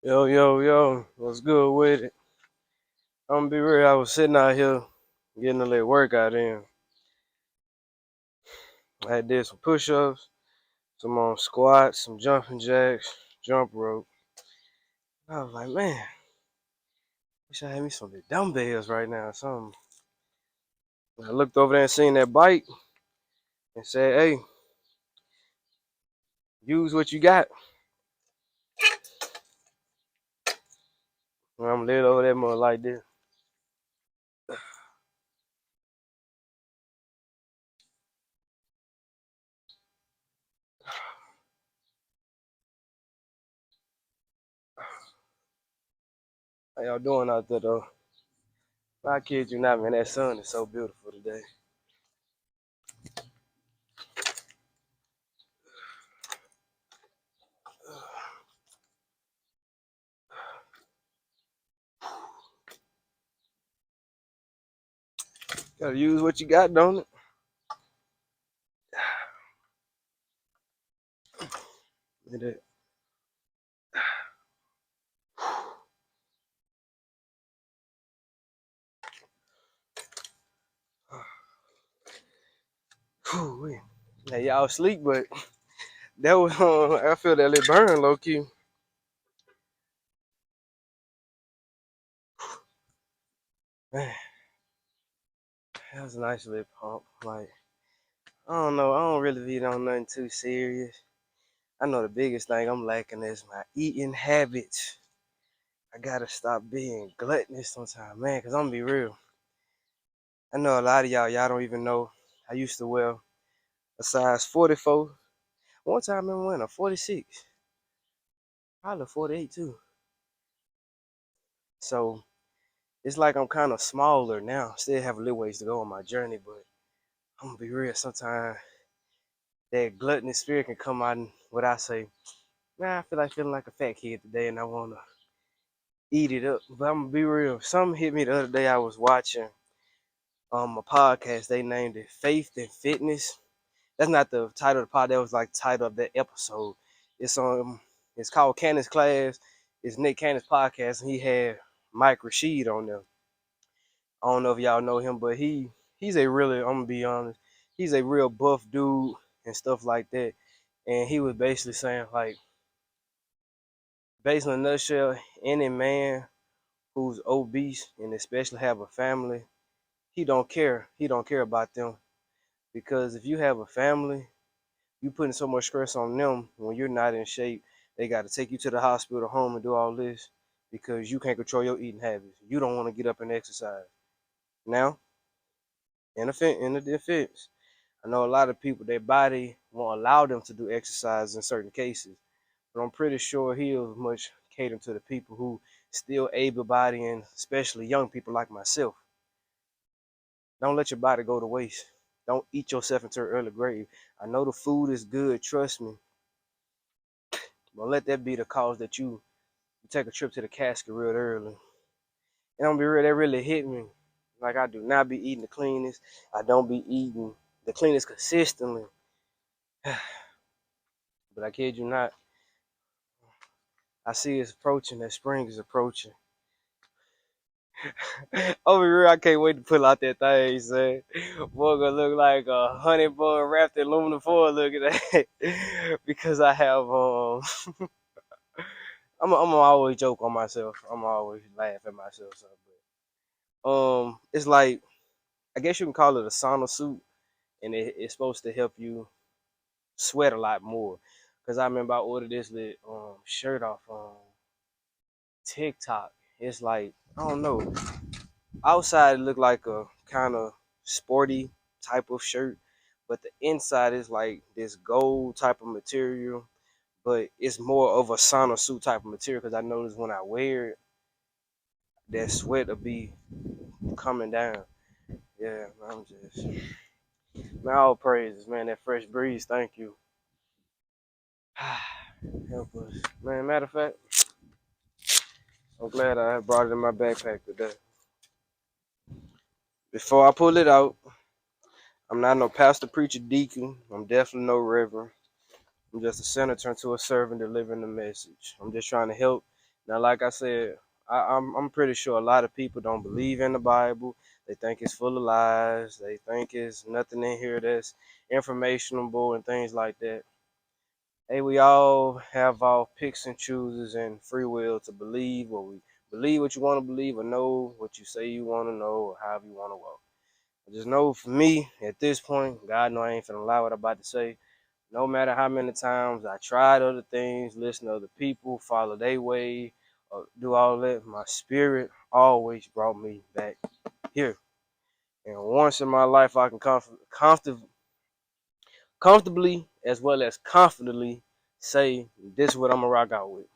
Yo, yo, yo, what's good with it? I'm gonna be real, I was sitting out here getting a little workout in. I did some push ups, some squats, some jumping jacks, jump rope. I was like, man, wish I had me some of the dumbbells right now or something. I looked over there and seen that bike and said, hey, use what you got. And I'm lit over that mother like this. How y'all doing out there though? I kid you not, man, that sun is so beautiful today. Gotta use what you got, don't it? Look at that. Hey, y'all sleep, but that was I feel that little burn low key. Man, that was a nice little pump. Like, I don't know, I don't really be on nothing too serious. I know the biggest thing I'm lacking is my eating habits. I gotta stop being gluttonous sometimes, man, because I'm gonna be real. I know a lot of y'all don't even know. I used to wear a size 44. One time I remember wearing a 46, probably a 48 too. So it's like I'm kind of smaller now. Still have a little ways to go on my journey, but I'm gonna be real. Sometimes that gluttonous spirit can come out and what I say, man, I feel like feeling like a fat kid today and I wanna eat it up. But I'm gonna be real. Something hit me the other day. I was watching a podcast. They named it Faith and Fitness. That's not the title of the pod, that was like the title of the episode. It's it's called Cannon's Class. It's Nick Cannon's podcast and he had Mike Rashid on there. I don't know if y'all know him, but he's a really, I'm gonna be honest, he's a real buff dude and stuff like that. And he was basically saying like, basically in a nutshell, any man who's obese and especially have a family, he don't care. He don't care about them because if you have a family, you putting so much stress on them when you're not in shape. They got to take you to the hospital, home, and do all this because you can't control your eating habits. You don't want to get up and exercise. Now, in the defense, I know a lot of people, their body won't allow them to do exercise in certain cases, but I'm pretty sure he'll much cater to the people who still able body and especially young people like myself. Don't let your body go to waste. Don't eat yourself into an early grave. I know the food is good, trust me, but let that be the cause that you take a trip to the casket real early. And I'm gonna be real, that really hit me. Like I do not be eating the cleanest. I don't be eating the cleanest consistently. But I kid you not, I see it's approaching. That spring is approaching. Over here, I can't wait to pull out that thing, son. Boy, gonna look like a honey bun wrapped in aluminum foil. Look at that, because I have I'm always joke on myself. I'm always laugh at myself. So, but, it's like I guess you can call it a sauna suit, and it's supposed to help you sweat a lot more. Cause I remember I ordered this little shirt off TikTok. It's like I don't know. Outside it looked like a kind of sporty type of shirt, but the inside is like this gold type of material, but it's more of a sauna suit type of material because I noticed when I wear it, that sweat will be coming down. Yeah, I'm just man, all praises, man. That fresh breeze, thank you. Help us, man. Matter of fact, I'm glad I brought it in my backpack today. Before I pull it out, I'm not no pastor, preacher, deacon. I'm definitely no reverend. I'm just a senator to a servant delivering the message. I'm just trying to help Now, like I said, I'm pretty sure a lot of people don't believe in the Bible. They think it's full of lies. They think it's nothing in here that's informationable and things like that. Hey, we all have our picks and chooses and free will to believe what we believe what you want to believe or know what you say you want to know or however you want to walk. Just know for me at this point, God know I ain't finna lie what I'm about to say. No matter how many times I tried other things, listen to other people, follow their way, or do all that, my spirit always brought me back here. And once in my life, I can comfortably as well as confidently say this is what I'm gonna rock out with.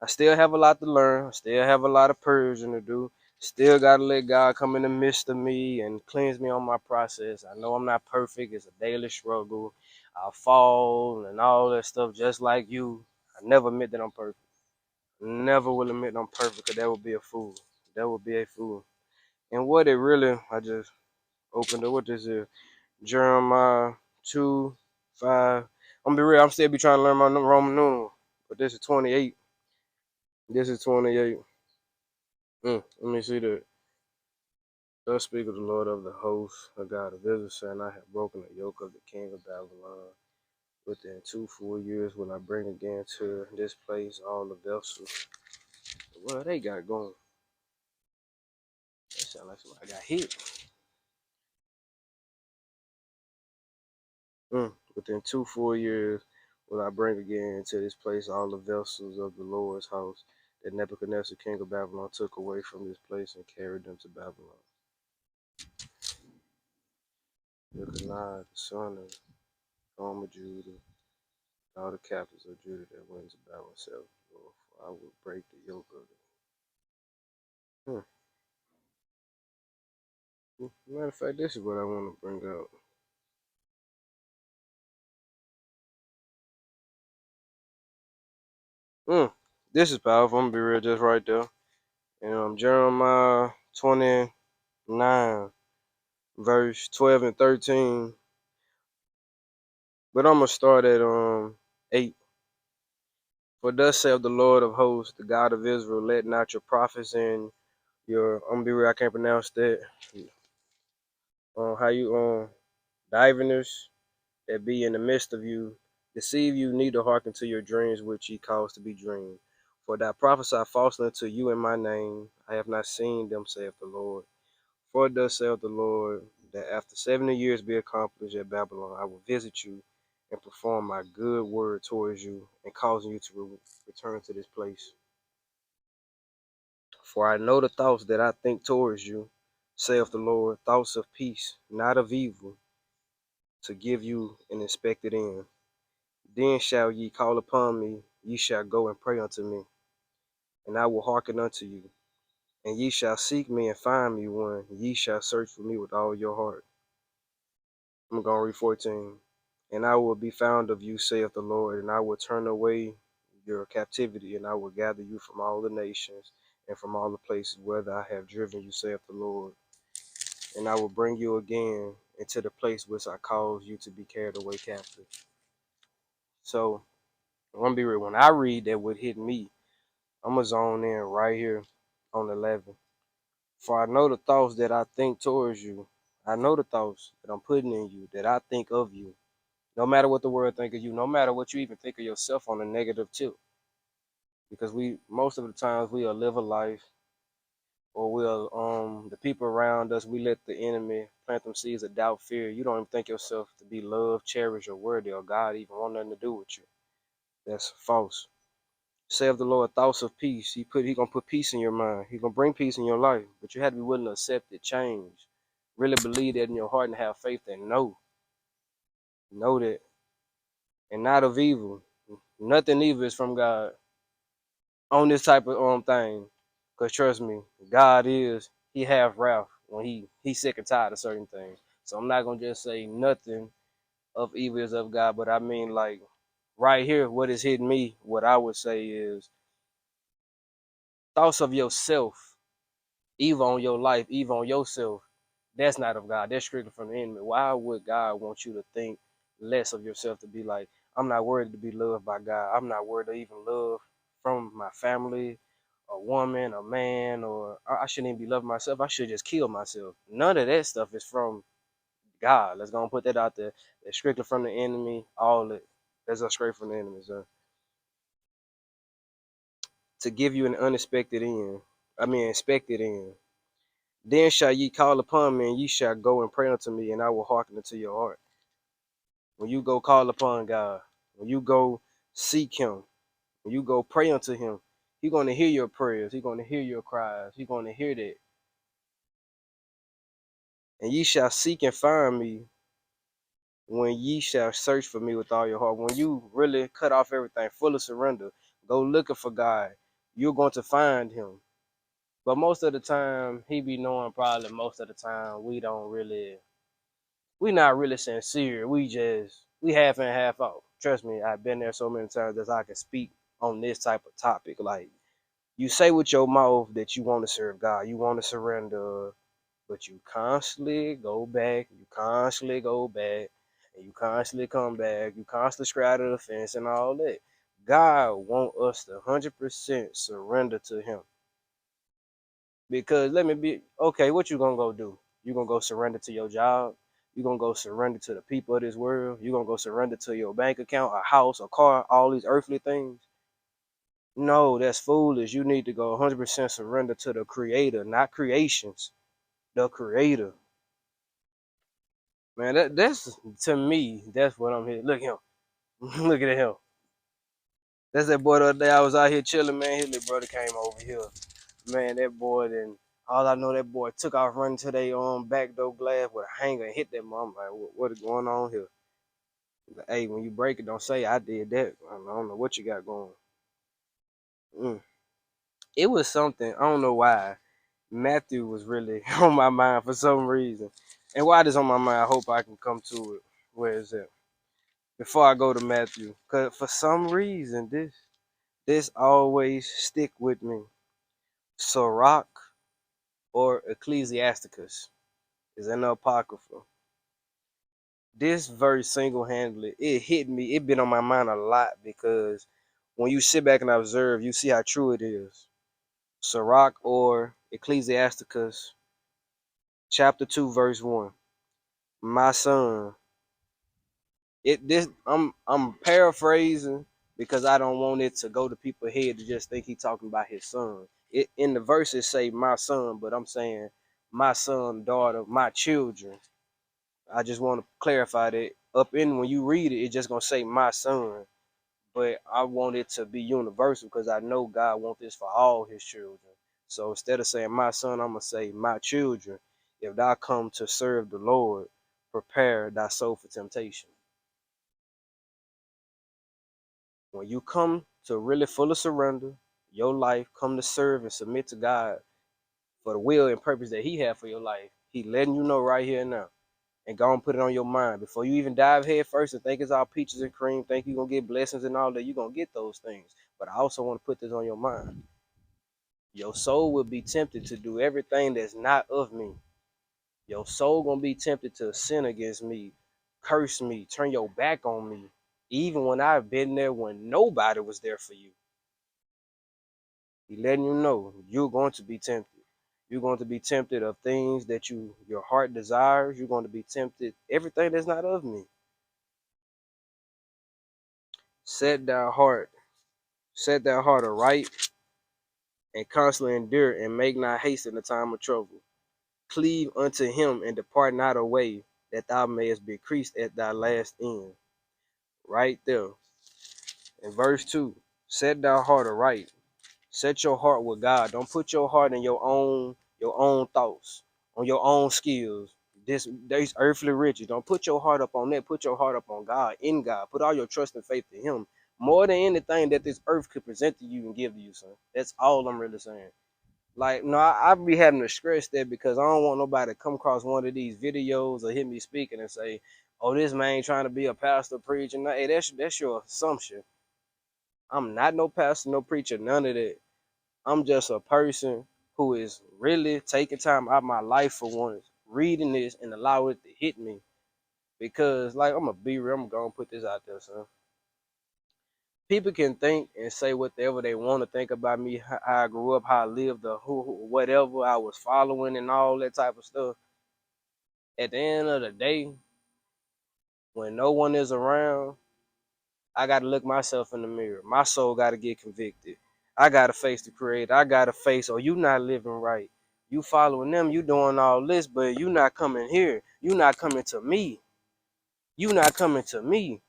I still have a lot to learn. I still have a lot of purging to do. Still gotta let God come in the midst of me and cleanse me on my process. I know I'm not perfect. It's a daily struggle. I fall and all that stuff just like you. I never admit that I'm perfect. Never will admit I'm perfect because that would be a fool. That would be a fool. And what it really, I just opened up what this is. Jeremiah 2, 5. I'm gonna be real, I'm still be trying to learn my Roman numeral. But this is 28. This is 28. Let me see that. Thus speaketh the Lord of the hosts, the God of Israel, saying, I have broken the yoke of the king of Babylon. Within 2 full years will I bring again to this place all the vessels. What they got going? That sound like somebody got hit. Within 2 full years will I bring again to this place all the vessels of the Lord's house that Nebuchadnezzar, king of Babylon, took away from this place and carried them to Babylon. Jeconiah, the son of Gomer, Judah, all the captives of Judah that went to battle themselves, Lord, for I will break the yoke of them. Matter of fact, this is what I want to bring out. This is powerful. I'm gonna be real, just right there. And Jeremiah 29, verse 12 and 13. But I'm gonna start at 8. For thus saith the Lord of hosts, the God of Israel, let not your prophets and your I'm gonna be real, I can't pronounce that. How you diviners that be in the midst of you deceive you, neither hearken to your dreams which ye cause to be dreamed. For that prophesy falsely unto you in my name, I have not seen them, saith the Lord. For thus saith the Lord, that after 70 years be accomplished at Babylon, I will visit you and perform my good word towards you, and causing you to return to this place. For I know the thoughts that I think towards you, saith the Lord, thoughts of peace, not of evil, to give you an expected end. Then shall ye call upon me, ye shall go and pray unto me, and I will hearken unto you. And ye shall seek me and find me when ye shall search for me with all your heart. I'm going to read 14. And I will be found of you, saith the Lord, and I will turn away your captivity, and I will gather you from all the nations and from all the places whither I have driven you, saith the Lord. And I will bring you again into the place which I caused you to be carried away captive. So, I'm going to be real. When I read that would hit me, I'm going to zone in right here on 11. For I know the thoughts that I think towards you. I know the thoughts that I'm putting in you, that I think of you. No matter what the world think of you, no matter what you even think of yourself on a negative tip. Because we most of the times we'll live a life, or we'll the people around us, we let the enemy plant them seeds of doubt, fear. You don't even think yourself to be loved, cherished, or worthy, or God even want nothing to do with you. That's false. Say of the Lord thoughts of peace. He gonna put peace in your mind. He gonna bring peace in your life. But you have to be willing to accept it, change. Really believe that in your heart and have faith and know that. And not of evil. Nothing evil is from God on this type of thing. Cause trust me, God he have wrath when he's sick and tired of certain things. So I'm not gonna just say nothing of evil is of God, but I mean like right here, what is hitting me, what I would say is thoughts of yourself, evil on your life, evil on yourself. That's not of God. That's strictly from the enemy. Why would God want you to think less of yourself, I'm not worthy to be loved by God. I'm not worthy to even love from my family. a woman, a man, or I shouldn't even be loving myself. I should just kill myself. None of that stuff is from God. Let's go and put that out there. It's strictly from the enemy. All it. That's a straight from the enemy, sir. To give you an unexpected end. Expected end. Then shall ye call upon me, and ye shall go and pray unto me, and I will hearken unto your heart. When you go call upon God, when you go seek Him, when you go pray unto Him, He's going to hear your prayers. He's going to hear your cries. He's going to hear that. And ye shall seek and find me when ye shall search for me with all your heart. When you really cut off everything, full of surrender, go looking for God, you're going to find Him. But most of the time, He be knowing probably most of the time we not really sincere. We half and half out. Trust me, I've been there so many times that I can speak on this type of topic. Like, you say with your mouth that you want to serve God, you want to surrender, but you constantly go back, and you constantly come back, you constantly straddle the fence and all that. God want us to 100% surrender to Him. Because let me be okay, what you gonna go do? You gonna go surrender to your job? You gonna go surrender to the people of this world? You gonna go surrender to your bank account, a house, a car, all these earthly things? No, that's foolish. You need to go 100% surrender to the Creator, not creations. The Creator. Man, that's to me. That's what I'm here. Look at him. Look at him. That's that boy the other day. I was out here chilling, man. His little brother came over here. Man, that boy then all I know that boy took off running to their back door glass with a hanger and hit that mom. Like, what is going on here? Like, hey, when you break it, don't say I did that. I don't know what you got going. Mm. It was something. I don't know why. Matthew was really on my mind for some reason. And why this on my mind, I hope I can come to it. Where is it? Before I go to Matthew. Because for some reason, this always stick with me. Sirach or Ecclesiasticus is in the Apocrypha. This verse single-handedly, it hit me. It been on my mind a lot because when you sit back and observe, you see how true it is. Sirach or Ecclesiasticus, chapter 2, verse 1. My son, I'm paraphrasing because I don't want it to go to people's head to just think he talking about his son. It in the verses say my son, but I'm saying my son, daughter, my children. I just want to clarify that up in when you read it, it's just gonna say my son, but I want it to be universal because I know God wants this for all His children. So instead of saying my son, I'm gonna say my children. If thou come to serve the Lord, prepare thy soul for temptation. When you come to really full of surrender, your life come to serve and submit to God for the will and purpose that He had for your life. He letting you know right here and now. And go and put it on your mind. Before you even dive head first and think it's all peaches and cream, think you're going to get blessings and all that, you're going to get those things. But I also want to put this on your mind. Your soul will be tempted to do everything that's not of me. Your soul going to be tempted to sin against me, curse me, turn your back on me, even when I've been there when nobody was there for you. He letting you know you're going to be tempted. You're going to be tempted of things that your heart desires. You're going to be tempted everything that's not of me. Set thy heart, set thy heart aright, and constantly endure, and make not haste in the time of trouble. Cleave unto Him, and depart not away, that thou mayest be increased at thy last end. Right there. In verse 2, set thy heart aright. Set your heart with God. Don't put your heart in your own thoughts, on your own skills. These earthly riches. Don't put your heart up on that. Put your heart up on God, in God. Put all your trust and faith in Him. More than anything that this earth could present to you and give to you, son. That's all I'm really saying. Like, no, I be having to stress that because I don't want nobody to come across one of these videos or hear me speaking and say, "Oh, this man trying to be a pastor, preacher." No, hey, that's your assumption. I'm not no pastor, no preacher, none of that. I'm just a person who is really taking time out of my life for once, reading this and allow it to hit me. Because, like, I'm going to be real, I'm going to put this out there, son. People can think and say whatever they want to think about me, how I grew up, how I lived, the whatever I was following, and all that type of stuff. At the end of the day, when no one is around, I got to look myself in the mirror. My soul got to get convicted. I got to face the Creator. I got to face, oh, you not living right. You following them, you doing all this, but you not coming here. You not coming to me. You not coming to me.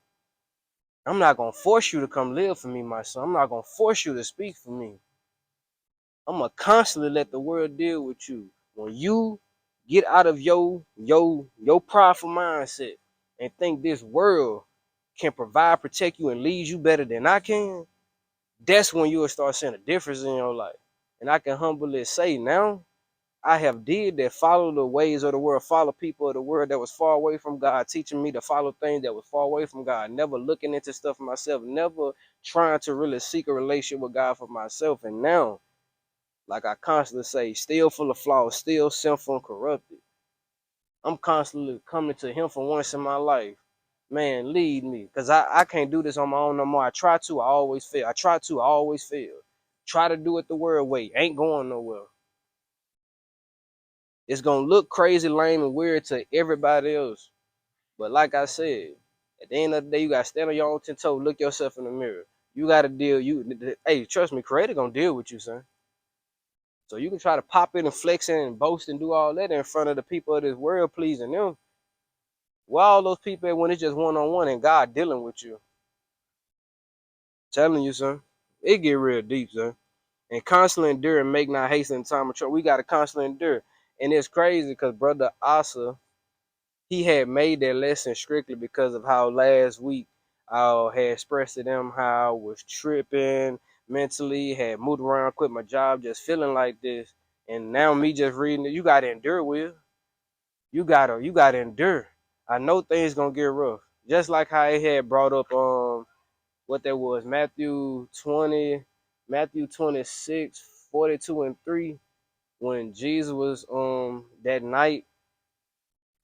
I'm not gonna force you to come live for me, my son. I'm not gonna force you to speak for me. I'm gonna constantly let the world deal with you. When you get out of your prideful mindset and think this world can provide, protect you, and lead you better than I can, that's when you'll start seeing a difference in your life. And I can humbly say now, I have did that, follow the ways of the world, follow people of the world that was far away from God, teaching me to follow things that was far away from God, never looking into stuff for myself, never trying to really seek a relationship with God for myself. And now, like I constantly say, still full of flaws, still sinful and corrupted. I'm constantly coming to Him for once in my life. Man, lead me. Because I can't do this on my own no more. I try to, I always fail. I try to, I always fail. Try to do it the world way. Ain't going nowhere. It's going to look crazy, lame, and weird to everybody else. But like I said, at the end of the day, you got to stand on your own 10 toes, look yourself in the mirror. You got to deal. Hey, trust me, Creator going to deal with you, son. So you can try to pop in and flex in and boast and do all that in front of the people of this world, pleasing them. Where all those people at when it's just one on one and God dealing with you? Telling you, son. It get real deep, son. And constantly endure and make not hasten in time of trouble. We gotta constantly endure. And it's crazy because Brother Asa, he had made that lesson strictly because of how last week I had expressed to them how I was tripping mentally, had moved around, quit my job, just feeling like this. And now me just reading it, you gotta endure, Will. You gotta endure. I know things gonna get rough. Just like how he had brought up what that was, Matthew 26, 42 and 3, when Jesus was that night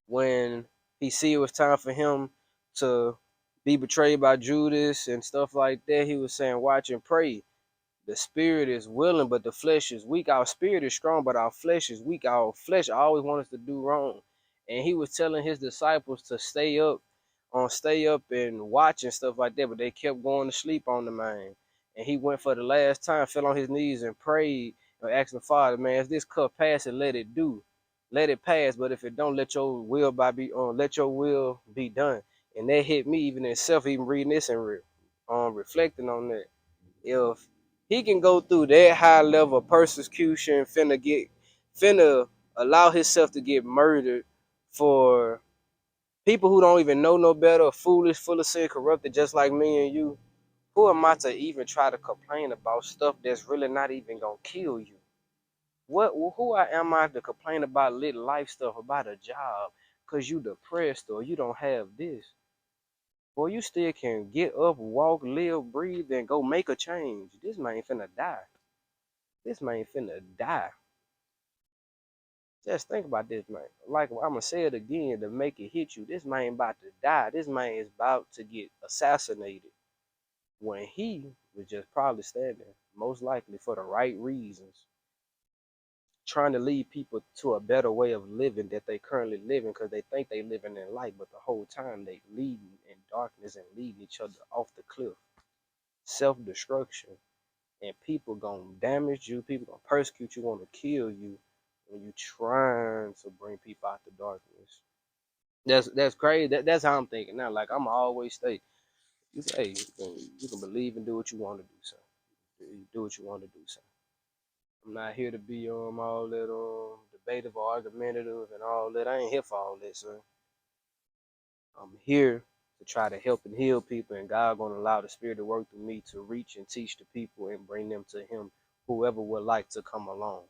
when he see it was time for him to be betrayed by Judas and stuff like that, he was saying, watch and pray. The spirit is willing, but the flesh is weak. Our spirit is strong, but our flesh is weak. Our flesh always wants us to do wrong. And he was telling his disciples to stay up and watch and stuff like that, but they kept going to sleep on the man. And he went for the last time, fell on his knees and prayed and asked the Father, man, if this cup pass and let it do. Let it pass, but if it don't, let your will be done. And that hit me even in self, even reading this and reflecting on that. If he can go through that high level of persecution, finna allow himself to get murdered for people who don't even know no better, foolish, full of sin, corrupted, just like me and you. Who am I to even try to complain about stuff that's really not even gonna kill you? Am I to complain about little life stuff, about a job, cause you depressed or you don't have this? Boy, you still can get up, walk, live, breathe, and go make a change. This man finna die. This man finna die. Just think about this, man. Like I'm gonna say it again to make it hit you. This man about to die. This man is about to get assassinated when he was just probably standing, most likely for the right reasons, trying to lead people to a better way of living that they currently living because they think they living in light, but the whole time they leading in darkness and leading each other off the cliff. Self-destruction. And people gonna damage you, people gonna persecute you, want to kill you when you trying to bring people out the darkness. That's crazy. That's how I'm thinking now. Like I'm always stay. You say you can believe and do what you want to do, son. You do what you want to do, son. I'm not here to be all that debative or argumentative and all that. I ain't here for all that, son. I'm here to try to help and heal people, and God gonna allow the Spirit to work through me to reach and teach the people and bring them to Him. Whoever would like to come along.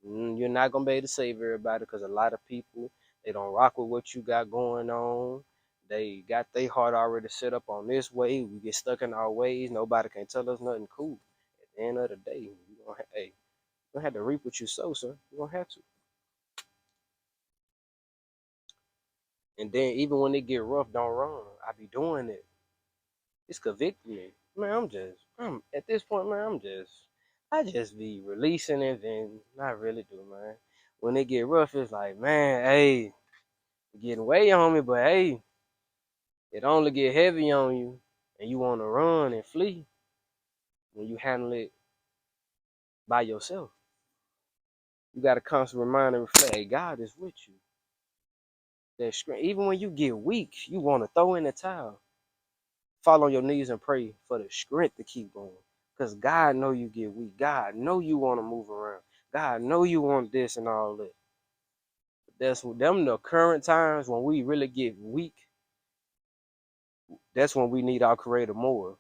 You're not gonna be able to save everybody because a lot of people they don't rock with what you got going on. They got their heart already set up on this way. We get stuck in our ways. Nobody can tell us nothing cool. At the end of the day, you gonna have to reap what you sow, sir. You gonna have to. And then even when it get rough, don't run. I be doing it. It's convicting me. man, I'm at this point, man, I just be releasing it and not really do, man. When it get rough, it's like, man, hey, getting way on me, but hey, it only get heavy on you and you want to run and flee when you handle it by yourself. You got to constantly remind and reflect, hey, God is with you. That strength, even when you get weak, you want to throw in the towel. Fall on your knees and pray for the strength to keep going. Because God know you get weak. God know you want to move around. God know you want this and all that. That's them the current times when we really get weak. That's when we need our Creator more.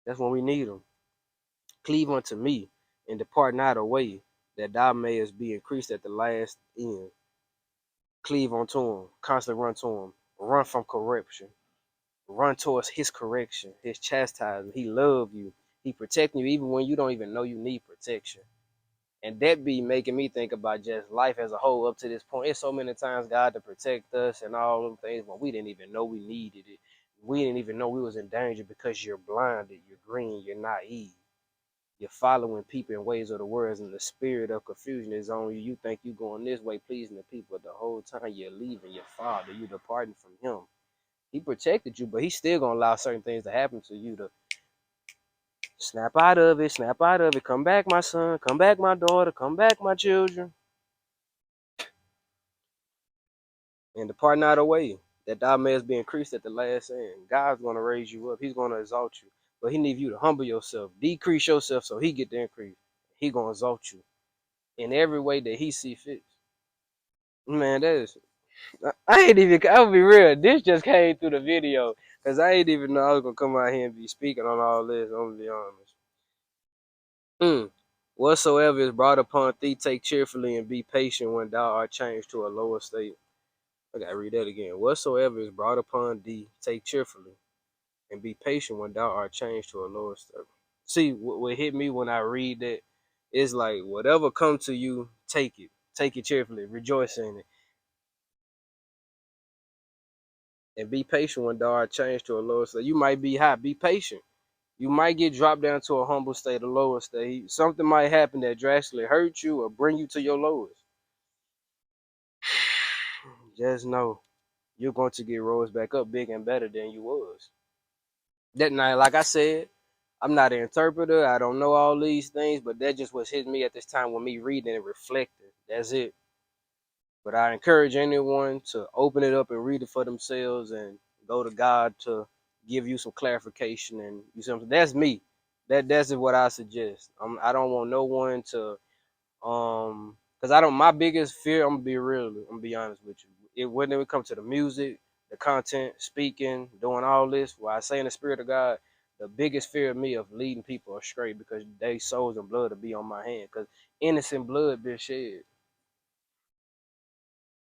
That's when we need Him. Cleave unto me and depart not away, that thou mayest be increased at the last end. Cleave unto Him. Constantly run to Him. Run from corruption. Run towards His correction, His chastisement. He love you. He protecting you even when you don't even know you need protection. And that be making me think about just life as a whole up to this point. It's so many times God to protect us and all them things when we didn't even know we needed it. We didn't even know we was in danger because you're blinded, you're green, you're naive. You're following people in ways of the world, and the spirit of confusion is on you. You think you're going this way, pleasing the people, but the whole time you're leaving your Father, you're departing from Him. He protected you, but He's still gonna allow certain things to happen to you to snap out of it, snap out of it. Come back, my son. Come back, my daughter. Come back, my children. And depart not away, that thou mayest be increased at the last end. God's gonna raise you up. He's gonna exalt you, but He needs you to humble yourself, decrease yourself, so He get the increase. He gonna exalt you in every way that He see fit. Man, that is. I ain't even. I'll be real. This just came through the video because I ain't even know I was gonna come out here and be speaking on all this. I'm gonna be honest. Whatsoever is brought upon thee, take cheerfully and be patient when thou art changed to a lower state. I gotta read that again. Whatsoever is brought upon thee, take cheerfully and be patient when thou art changed to a lower state. See, what hit me when I read that is like whatever come to you, take it. Take it cheerfully, rejoice in it, and be patient when thou art changed to a lower state. You might be high, be patient. You might get dropped down to a humble state, a lower state. Something might happen that drastically hurt you or bring you to your lowest. Just know you're going to get rose back up big and better than you was. That night, like I said, I'm not an interpreter. I don't know all these things, but that just was hitting me at this time with me reading and reflecting. That's it. But I encourage anyone to open it up and read it for themselves and go to God to give you some clarification. And you see what I'm saying? That's me. That's what I suggest. I don't want no one to because I don't. My biggest fear. I'm gonna be real. I'm gonna be honest with you. When it comes to the music, the content, speaking, doing all this, where I say in the spirit of God, the biggest fear of me of leading people astray because they souls and blood to be on my hand. Because innocent blood been shed.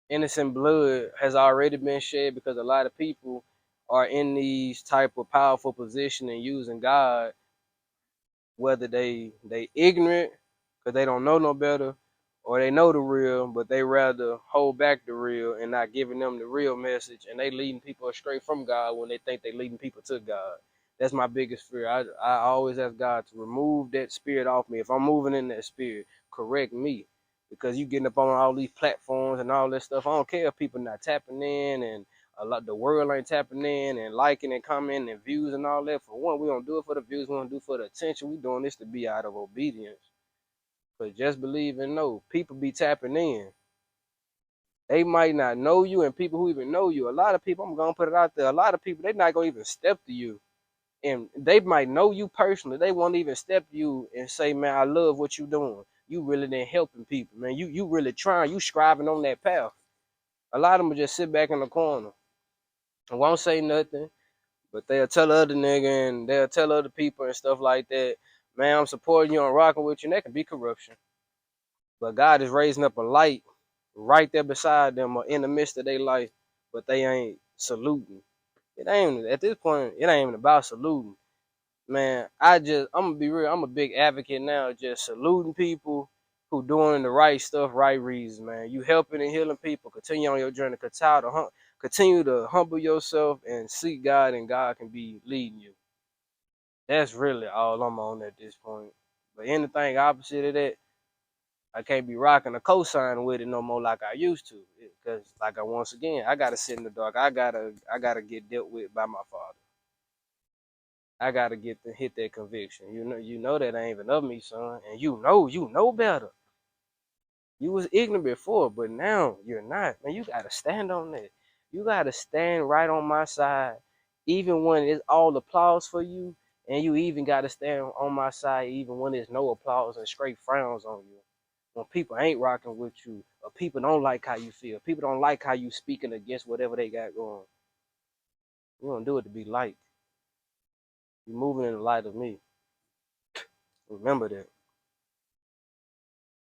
Innocent blood has already been shed because a lot of people are in these type of powerful position and using God, whether they ignorant because they don't know no better, or they know the real but they rather hold back the real and not giving them the real message, and they leading people astray from God when they think they leading people to God. That's my biggest fear. I always ask God to remove that spirit off me. If I'm moving in that spirit, correct me, because you getting up on all these platforms and all this stuff. I don't care if people not tapping in and a lot the world ain't tapping in and liking and commenting and views and all that. For one, we don't do it for the views, we don't do it for the attention. We doing this to be out of obedience. But just believe and know, people be tapping in. They might not know you, and people who even know you, a lot of people, I'm gonna put it out there, a lot of people, they not gonna even step to you. And they might know you personally. They won't even step to you and say, man, I love what you doing. You really been helping people, man. You really trying, you striving on that path. A lot of them will just sit back in the corner and won't say nothing, but they'll tell other nigga and they'll tell other people and stuff like that, man, I'm supporting you and rocking with you, and that can be corruption. But God is raising up a light right there beside them or in the midst of their life, but they ain't saluting. It ain't at this point, it ain't even about saluting. Man, I'm gonna be real, I'm a big advocate now, just saluting people who doing the right stuff, right reasons, man. You helping and healing people, continue on your journey, continue to humble yourself and seek God, and God can be leading you. That's really all I'm on at this point. But anything opposite of that, I can't be rocking a cosign with it no more like I used to. Because like I once again, I gotta sit in the dark. I gotta get dealt with by my father. I gotta get to hit that conviction. You know that ain't even of me, son. And you know better. You was ignorant before, but now you're not. Man, you gotta stand on that. You gotta stand right on my side, even when it's all applause for you, and you even gotta stand on my side even when there's no applause and straight frowns on you. When people ain't rocking with you, or people don't like how you feel, people don't like how you speaking against whatever they got going. You don't do it to be liked. You moving in the light of me. Remember that.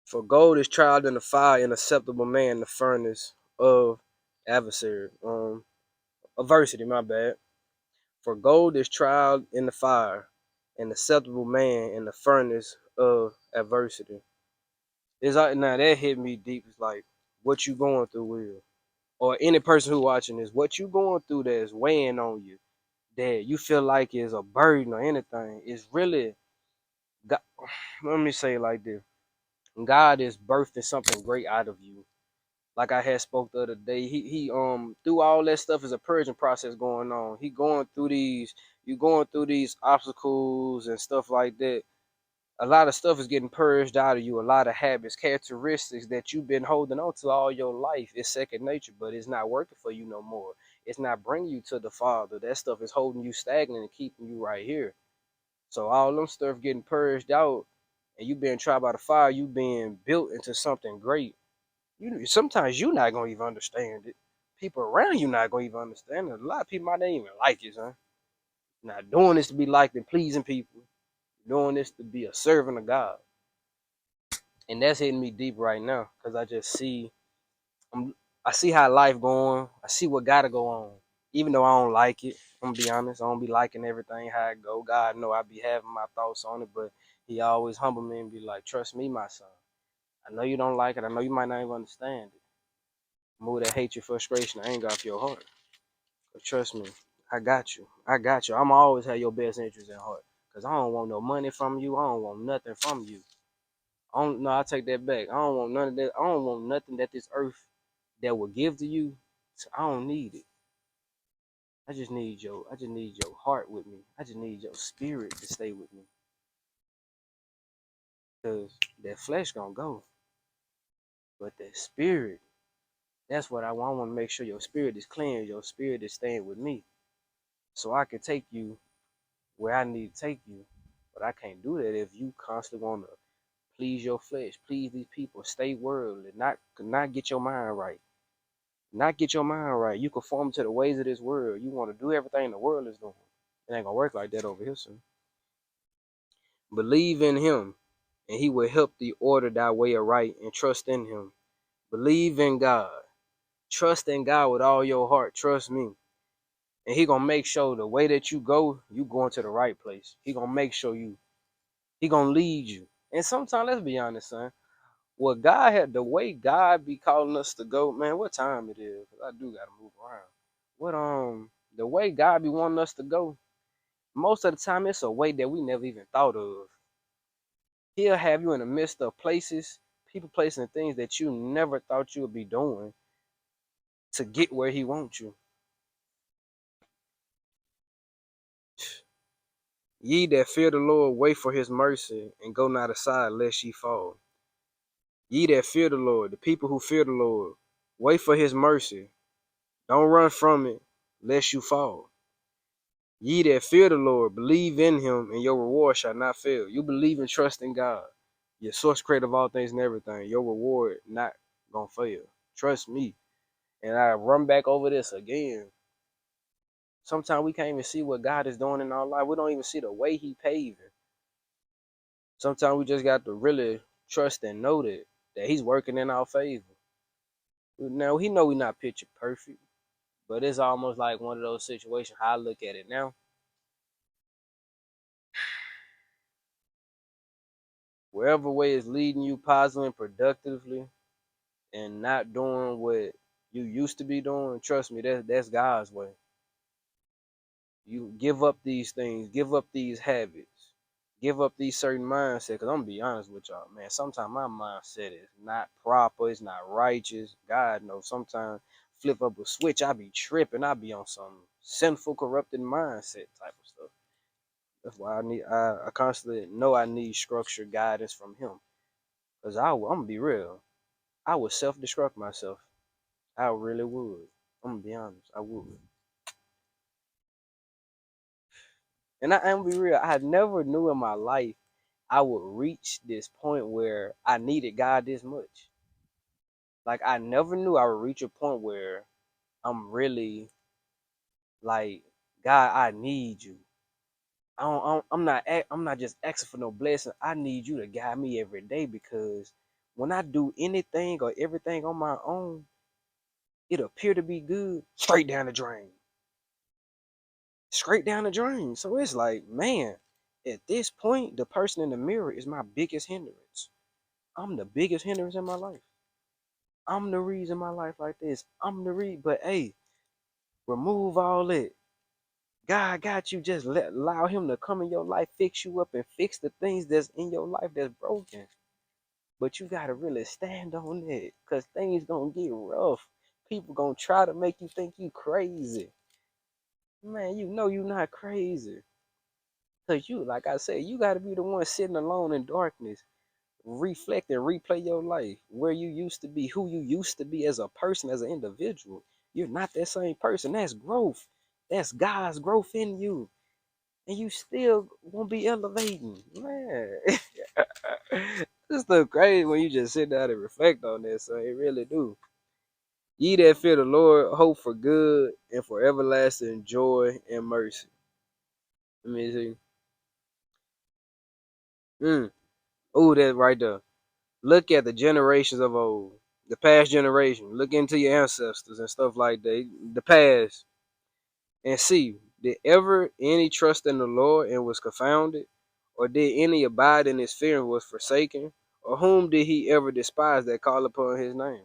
For gold is tried in the fire, and acceptable man in the furnace of adversary. Adversity, my bad. For gold is tried in the fire, an acceptable man in the furnace of adversity. It's like now that hit me deep. It's like what you going through, Will, or any person who watching this, what you going through that's weighing on you, that you feel like is a burden or anything, is really God. Let me say it like this: God is birthing something great out of you. Like I had spoke the other day, he through all that stuff is a purging process going on. He going through these, you going through these obstacles and stuff like that. A lot of stuff is getting purged out of you. A lot of habits, characteristics that you've been holding on to all your life. It's second nature, but it's not working for you no more. It's not bringing you to the Father. That stuff is holding you stagnant and keeping you right here. So all them stuff getting purged out, and you being tried by the fire, you being built into something great. You sometimes you not gonna even understand it. People around you not gonna even understand it. A lot of people might not even like it, son. Not doing this to be liked and pleasing people. Doing this to be a servant of God. And that's hitting me deep right now. Cause I just see I see how life going. I see what gotta go on. Even though I don't like it. I'm gonna be honest. I don't be liking everything how it go. God know I be having my thoughts on it, but he always humble me and be like, trust me, my son. I know you don't like it. I know you might not even understand it. Move that hatred, frustration, anger off your heart. But trust me, I got you. I got you. I'm always have your best interest in heart. Cause I don't want no money from you. I don't want nothing from you. I don't no, I take that back. I don't want none of that. I don't want nothing that this earth that will give to you. So I don't need it. I just need your heart with me. I just need your spirit to stay with me. Cause that flesh gonna go. But that spirit, that's what I want. I want to make sure your spirit is clean, your spirit is staying with me. So I can take you where I need to take you. But I can't do that if you constantly want to please your flesh, please these people, stay worldly, not get your mind right. Not get your mind right. You conform to the ways of this world. You want to do everything the world is doing. It ain't gonna work like that over here, son. Believe in him, and he will help thee order thy way aright, and trust in him. Believe in God. Trust in God with all your heart. Trust me. And he gonna make sure the way that you going to the right place. He gonna make sure he gonna lead you. And sometimes, let's be honest, son. What God had, the way God be calling us to go, man. What time it is? 'Cause I do gotta move around. What the way God be wanting us to go. Most of the time, it's a way that we never even thought of. He'll have you in the midst of places, people, places, and things that you never thought you would be doing to get where He wants you. Ye that fear the Lord, wait for His mercy, and go not aside lest ye fall. Ye that fear the Lord, the people who fear the Lord, wait for His mercy. Don't run from it, lest you fall. Ye that fear the Lord, believe in him, and your reward shall not fail. You believe and trust in God, your source creator of all things and everything. Your reward not gonna fail. Trust me. And I run back over this again. Sometimes we can't even see what God is doing in our life. We don't even see the way He paving. Sometimes we just got to really trust and know that He's working in our favor. Now He know we not picture perfect, but it's almost like one of those situations. How I look at it now, wherever way is leading you positively and productively, and not doing what you used to be doing, trust me, that's God's way. You give up these things, give up these habits, give up these certain mindsets. Cause I'm gonna be honest with y'all, man. Sometimes my mindset is not proper, it's not righteous. God knows. Sometimes flip up a switch, I be tripping. I be on some sinful, corrupted mindset type of stuff. That's why I constantly know I need structure, guidance from Him. Cause I'm gonna be real. I would self destruct myself. I really would. I'm gonna be honest. I would. And I'm gonna be real. I never knew in my life I would reach this point where I needed God this much. Like I never knew I would reach a point where I'm really like, God, I need you. I'm not just asking for no blessing. I need you to guide me every day because when I do anything or everything on my own, it appear to be good, straight down the drain. Straight down the drain. So it's like, man, at this point, the person in the mirror is my biggest hindrance. I'm the biggest hindrance in my life. I'm the reason my life like this. I'm the reason. But hey, remove all that. God got you. Just allow Him to come in your life, fix you up, and fix the things that's in your life that's broken. But you gotta really stand on it, cause things gonna get rough. People gonna try to make you think you crazy. Man, you know you not crazy. Cause you, like I said, you gotta be the one sitting alone in darkness, reflect and replay your life, where you used to be, who you used to be as a person, as an individual. You're not that same person. That's growth. That's God's growth in you. And you still won't be elevating. Man. This stuff crazy when you just sit down and reflect on this. So it really do. Ye that fear the Lord, hope for good and for everlasting joy and mercy. Let me see. Oh, that right there. Look at the generations of old, the past generation. Look into your ancestors and stuff like that, the past, and see, did ever any trust in the Lord and was confounded? Or did any abide in his fear and was forsaken? Or whom did he ever despise that call upon his name?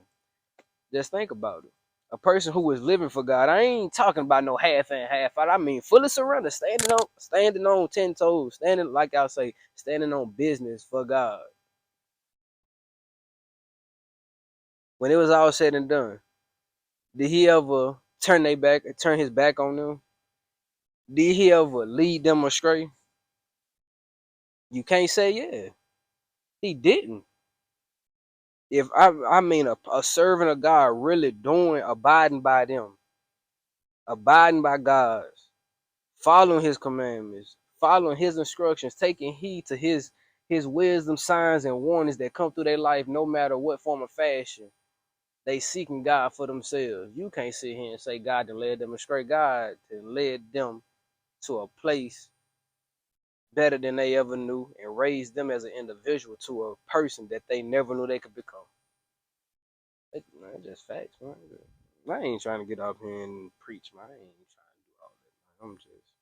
Just think about it. A person who is living for God. I ain't talking about no half and half out. I mean fully surrender, standing on 10 toes, standing like I say, standing on business for God. When it was all said and done, did he ever turn his back on them? Did he ever lead them astray? You can't say yeah. He didn't. If I mean a servant of God really doing abiding by them, abiding by God's, following his commandments, following his instructions, taking heed to his wisdom, signs, and warnings that come through their life, no matter what form of fashion. They seeking God for themselves. You can't sit here and say God to led them astray. God to led them to a place better than they ever knew and raised them as an individual to a person that they never knew they could become. Man, just facts, man. I ain't trying to get up here and preach, man. I ain't trying to do all that, man. I'm just,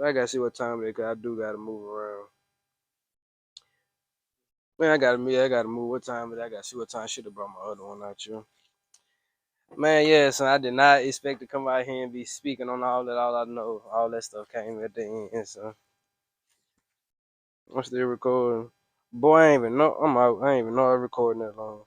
I gotta see what time it is, 'cause I do gotta move around. Man, I gotta move. What time is it? I gotta see what time I should have brought my other one out here. Man, yeah, so I did not expect to come out here and be speaking on all that. All I know, all that stuff came at the end. So I'm still recording. Boy, I ain't even know I'm out. I ain't even know I was recording that long.